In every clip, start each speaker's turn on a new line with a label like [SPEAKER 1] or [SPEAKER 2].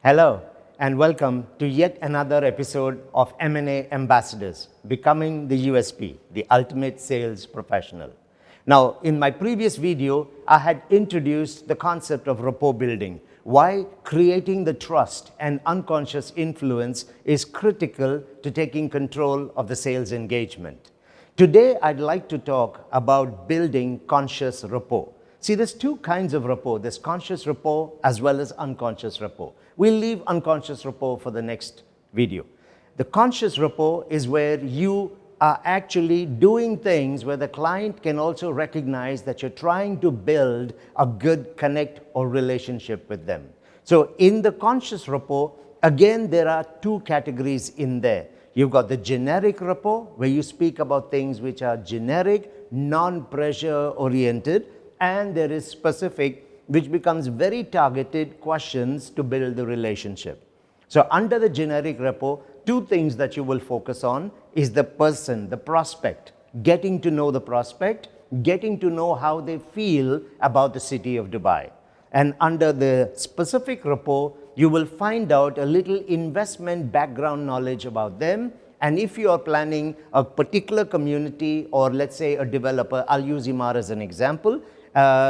[SPEAKER 1] Hello and welcome to yet another episode of M&A Ambassadors, Becoming the USP, the Ultimate Sales Professional. Now, in my previous video, I had introduced the concept of rapport building, why creating the trust and unconscious influence is critical to taking control of the sales engagement. Today, I'd like to talk about building conscious rapport. See, there's two kinds of rapport. There's conscious rapport as well as unconscious rapport. We'll leave unconscious rapport for the next video. The conscious rapport is where you are actually doing things where the client can also recognize that you're trying to build a good connect or relationship with them. So in the conscious rapport, again, there are two categories in there. You've got the generic rapport, where you speak about things which are generic, non-pressure oriented, and there is specific, which becomes very targeted questions to build the relationship. So under the generic rapport, two things that you will focus on is the person, the prospect, getting to know the prospect, getting to know how they feel about the city of Dubai. And under the specific rapport, you will find out a little investment background knowledge about them. And if you are planning a particular community or let's say a developer, I'll use Embark as an example,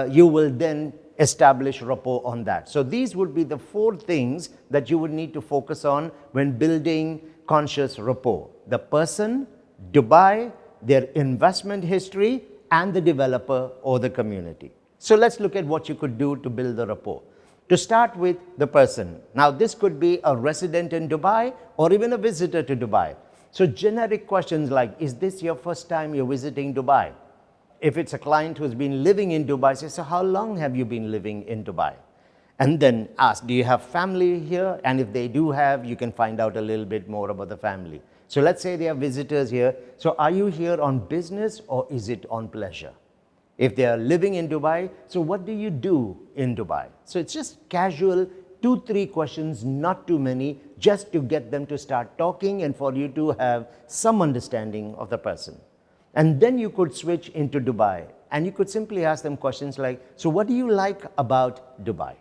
[SPEAKER 1] you will then establish rapport on that. So these would be the four things that you would need to focus on when building conscious rapport. The person, Dubai, their investment history, and the developer or the community. So let's look at what you could do to build the rapport. To start with the person. Now this could be a resident in Dubai or even a visitor to Dubai. So generic questions like, is this your first time you're visiting Dubai? If it's a client who's been living in Dubai, say, so how long have you been living in Dubai? And then ask, do you have family here? And if they do have, you can find out a little bit more about the family. So let's say they are visitors here. So are you here on business or is it on pleasure? If they are living in Dubai, so what do you do in Dubai? So it's just casual, 2-3 questions, not too many, just to get them to start talking and for you to have some understanding of the person. And then you could switch into Dubai and you could simply ask them questions like, so what do you like about Dubai?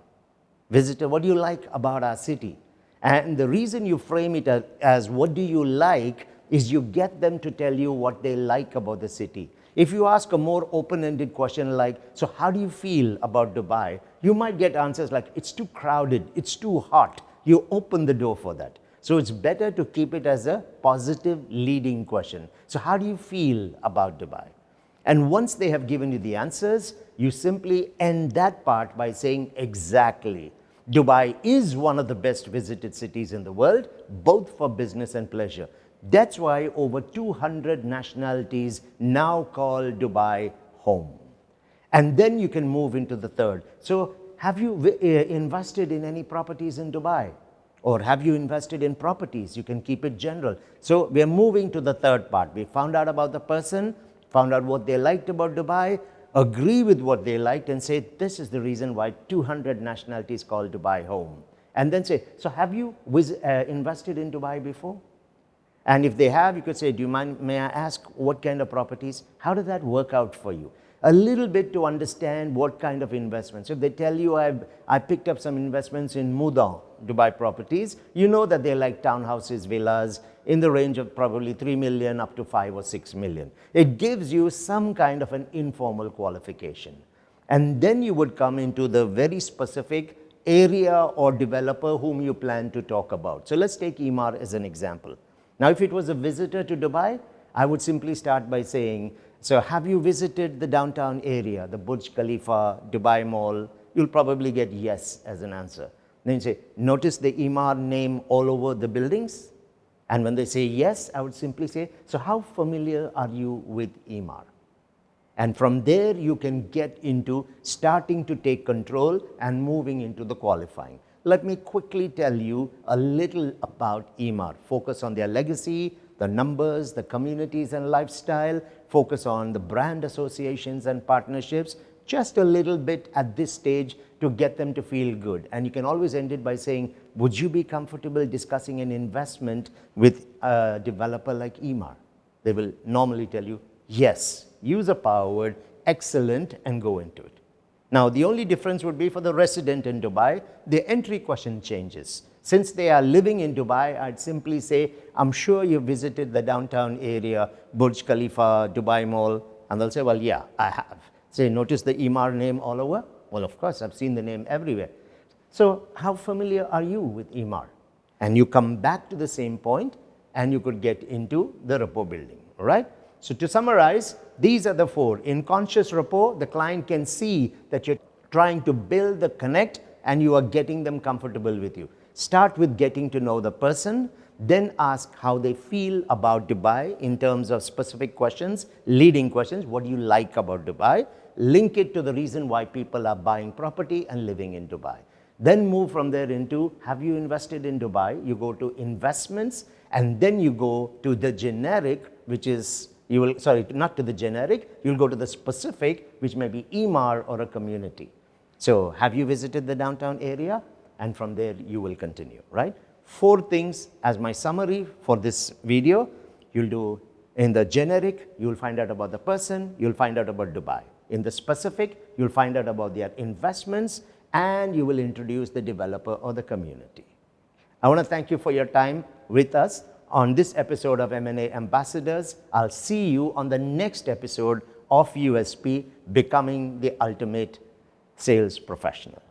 [SPEAKER 1] Visitor, what do you like about our city? And the reason you frame it as what do you like is you get them to tell you what they like about the city. If you ask a more open-ended question like, so how do you feel about Dubai? You might get answers like, it's too crowded, it's too hot. You open the door for that. So it's better to keep it as a positive leading question. So how do you feel about Dubai? And once they have given you the answers, you simply end that part by saying exactly. Dubai is one of the best visited cities in the world, both for business and pleasure. That's why over 200 nationalities now call Dubai home. And then you can move into the third. So have you invested in any properties in Dubai? Or have you invested in properties? You can keep it general. So we are moving to the third part. We found out about the person, found out what they liked about Dubai, agree with what they liked and say, this is the reason why 200 nationalities call Dubai home. And then say, so have you invested in Dubai before? And if they have, you could say, do you mind, may I ask what kind of properties? How did that work out for you? A little bit to understand what kind of investments. If they tell you I picked up some investments in Muda, Dubai properties, you know that they're like townhouses, villas in the range of probably 3 million up to 5 or 6 million. It gives you some kind of an informal qualification. And then you would come into the very specific area or developer whom you plan to talk about. So let's take Embark as an example. Now, if it was a visitor to Dubai, I would simply start by saying, so have you visited the downtown area, the Burj Khalifa, Dubai Mall? You'll probably get yes as an answer. Then you say, notice the Embark name all over the buildings? And when they say yes, I would simply say, so how familiar are you with Embark? And from there, you can get into starting to take control and moving into the qualifying. Let me quickly tell you a little about Embark. Focus on their legacy, the numbers, the communities and lifestyle, focus on the brand associations and partnerships, just a little bit at this stage to get them to feel good. And you can always end it by saying, would you be comfortable discussing an investment with a developer like Embark? They will normally tell you, yes. Use a power word, excellent, and go into it. Now, the only difference would be for the resident in Dubai, the entry question changes. Since they are living in Dubai, I'd simply say, I'm sure you visited the downtown area, Burj Khalifa, Dubai Mall, and they'll say, well, yeah, I have. Say, notice the Emar name all over? Well, of course, I've seen the name everywhere. So how familiar are you with Emar? And you come back to the same point, and you could get into the rapport building, all right? So to summarize, these are the four. In conscious rapport, the client can see that you're trying to build the connect and you are getting them comfortable with you. Start with getting to know the person, then ask how they feel about Dubai in terms of specific questions, leading questions. What do you like about Dubai? Link it to the reason why people are buying property and living in Dubai. Then move from there into, have you invested in Dubai? You go to investments, and then you go to the generic, which is, not to the generic, you'll go to the specific, which may be Emar or a community. So have you visited the downtown area? And from there you will continue, right? 4 things as my summary for this video. You'll do in the generic, you'll find out about the person, you'll find out about Dubai. In the specific, you'll find out about their investments, and you will introduce the developer or the community. I want to thank you for your time with us on this episode of M&A Ambassadors. I'll see you on the next episode of USP, Becoming the Ultimate Sales Professional.